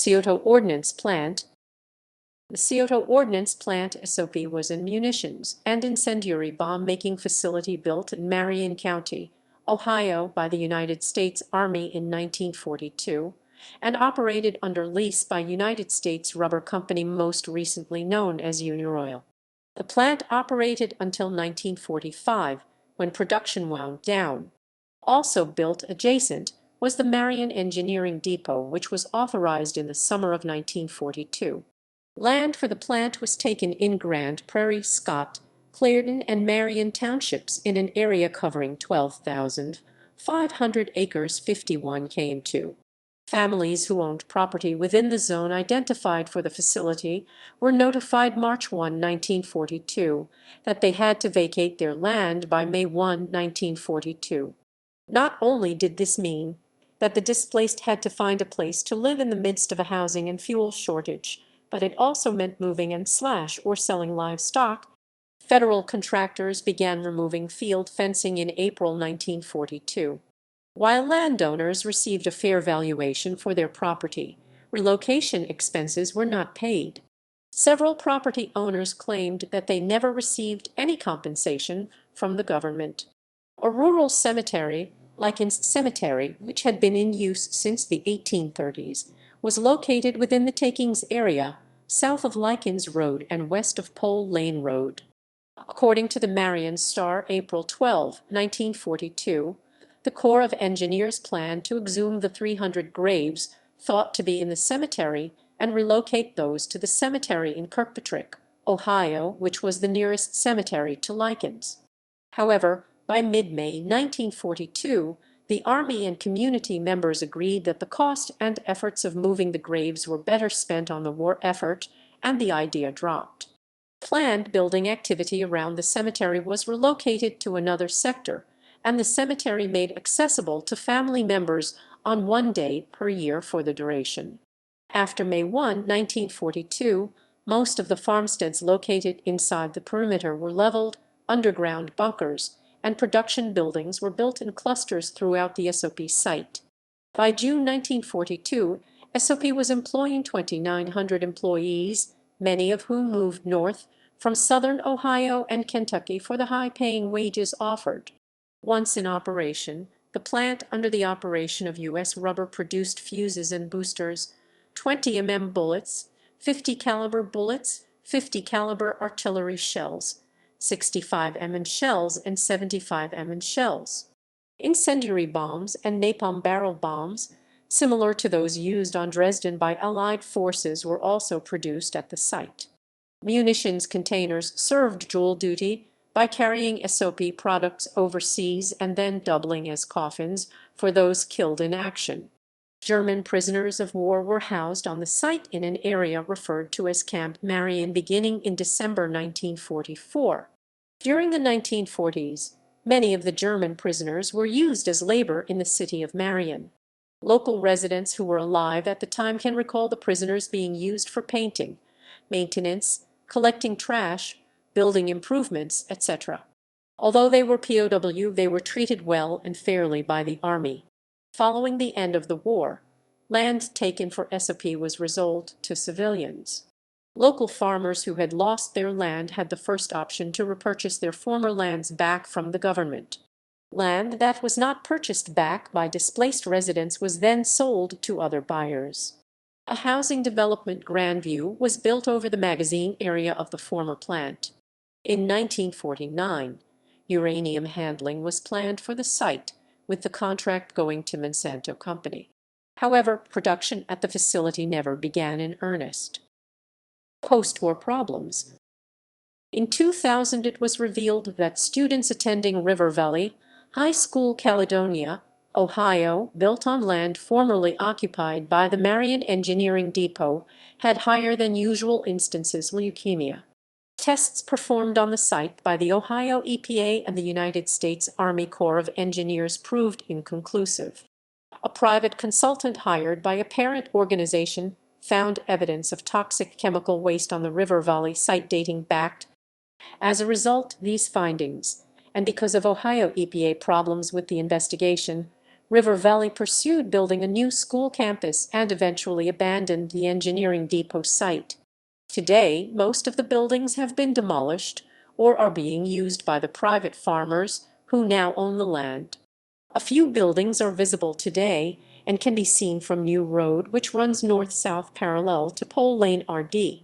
Scioto Ordnance Plant. The Scioto Ordnance Plant (SOP) was a munitions and incendiary bomb-making facility built in Marion County, Ohio by the United States Army in 1942 and operated under lease by United States Rubber Company, most recently known as Uniroyal. The plant operated until 1945, when production wound down. Also built adjacent was the Marion Engineering Depot, which was authorized in the summer of 1942. Land for the plant was taken in Grand Prairie, Scott, Clarendon, and Marion townships in an area covering 12,500 acres. 51 came to. Families who owned property within the zone identified for the facility were notified March 1, 1942, that they had to vacate their land by May 1, 1942. Not only did this mean that the displaced had to find a place to live in the midst of a housing and fuel shortage, but it also meant moving and or selling livestock. Federal contractors began removing field fencing in April 1942. While landowners received a fair valuation for their property, relocation expenses were not paid. Several property owners claimed that they never received any compensation from the government. A rural cemetery, Likens Cemetery, which had been in use since the 1830s, was located within the takings area, south of Likens Road and west of Pole Lane Road. According to the Marion Star, April 12, 1942, the Corps of Engineers planned to exhume the 300 graves thought to be in the cemetery and relocate those to the cemetery in Kirkpatrick, Ohio, which was the nearest cemetery to Likens. However, by mid-May 1942, the Army and community members agreed that the cost and efforts of moving the graves were better spent on the war effort, and the idea dropped. Planned building activity around the cemetery was relocated to another sector, and the cemetery made accessible to family members on one day per year for the duration. After May 1, 1942, most of the farmsteads located inside the perimeter were leveled, underground bunkers, and production buildings were built in clusters throughout the SOP site. By June 1942, SOP was employing 2,900 employees, many of whom moved north from southern Ohio and Kentucky for the high-paying wages offered. Once in operation, the plant under the operation of U.S. Rubber produced fuses and boosters, 20 mm bullets, 50 caliber bullets, 50 caliber artillery shells, 65 mm shells, and 75 mm shells. Incendiary bombs and napalm barrel bombs, similar to those used on Dresden by Allied forces, were also produced at the site. Munitions containers served dual duty by carrying SOP products overseas and then doubling as coffins for those killed in action. German prisoners of war were housed on the site in an area referred to as Camp Marion beginning in December 1944. During the 1940s, many of the German prisoners were used as labor in the city of Marion. Local residents who were alive at the time can recall the prisoners being used for painting, maintenance, collecting trash, building improvements, etc. Although they were POW, they were treated well and fairly by the Army. Following the end of the war, land taken for SOP was resold to civilians. Local farmers who had lost their land had the first option to repurchase their former lands back from the government. Land that was not purchased back by displaced residents was then sold to other buyers. A housing development, Grandview, was built over the magazine area of the former plant. In 1949, uranium handling was planned for the site, with the contract going to Monsanto Company. However, production at the facility never began in earnest. Post-war problems. In 2000, it was revealed that students attending River Valley High School, Caledonia, Ohio, built on land formerly occupied by the Marion Engineering Depot, had higher than usual instances of leukemia. Tests performed on the site by the Ohio EPA and the United States Army Corps of Engineers proved inconclusive. A private consultant hired by a parent organization found evidence of toxic chemical waste on the River Valley site dating back. As a result, these findings, and because of Ohio EPA problems with the investigation, River Valley pursued building a new school campus and eventually abandoned the engineering depot site. Today, most of the buildings have been demolished or are being used by the private farmers who now own the land. A few buildings are visible today and can be seen from New Road, which runs north-south parallel to Pole Lane RD.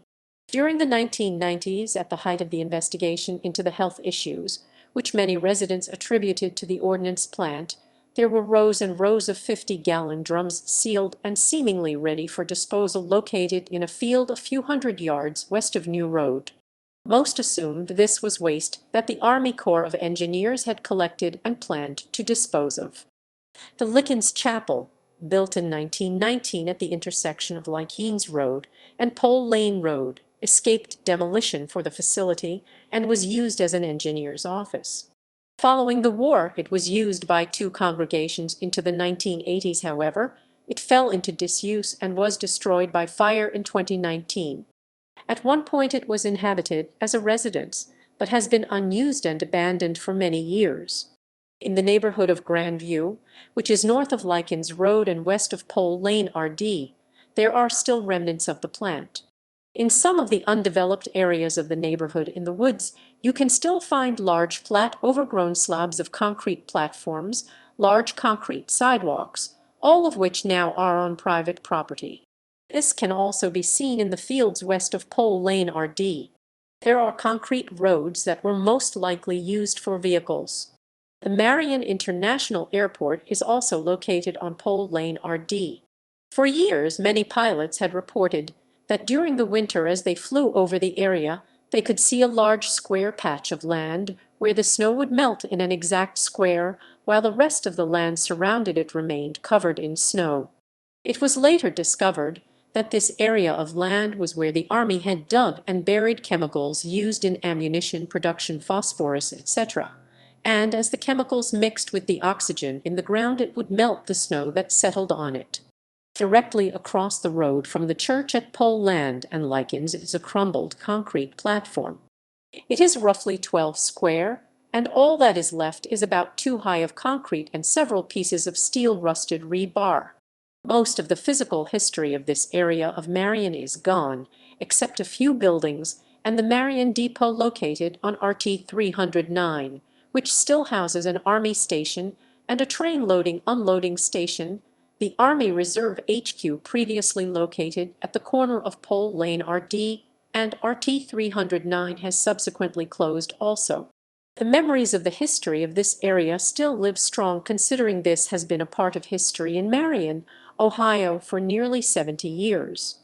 During the 1990s, at the height of the investigation into the health issues, which many residents attributed to the ordnance plant, there were rows and rows of 50-gallon drums sealed and seemingly ready for disposal located in a field a few hundred yards west of New Road. Most assumed this was waste that the Army Corps of Engineers had collected and planned to dispose of. The Likens Chapel, built in 1919 at the intersection of Likens Road and Pole Lane Road, escaped demolition for the facility and was used as an engineer's office. Following the war, it was used by two congregations into the 1980s. However, it fell into disuse and was destroyed by fire in 2019. At one point it was inhabited as a residence, but has been unused and abandoned for many years. In the neighborhood of Grandview, which is north of Likens Road and west of Pole Lane RD, there are still remnants of the plant. In some of the undeveloped areas of the neighborhood in the woods, you can still find large flat overgrown slabs of concrete platforms, large concrete sidewalks, all of which now are on private property. This can also be seen in the fields west of Pole Lane RD. There are concrete roads that were most likely used for vehicles. The Marion International Airport is also located on Pole Lane RD. For years, many pilots had reported that during the winter as they flew over the area, they could see a large square patch of land where the snow would melt in an exact square, while the rest of the land surrounded it remained covered in snow. It was later discovered that this area of land was where the Army had dug and buried chemicals used in ammunition production, phosphorus, etc. And as the chemicals mixed with the oxygen in the ground, it would melt the snow that settled on it. Directly across the road from the church at Pole Land and Likens is a crumbled concrete platform. It is roughly 12 square, and all that is left is about 2 high of concrete and several pieces of steel rusted rebar. Most of the physical history of this area of Marion is gone, except a few buildings and the Marion Depot located on RT 309, which still houses an Army station and a train loading-unloading station. The Army Reserve HQ previously located at the corner of Pole Lane RD and RT 309 has subsequently closed also. The memories of the history of this area still live strong, considering this has been a part of history in Marion, Ohio for nearly 70 years.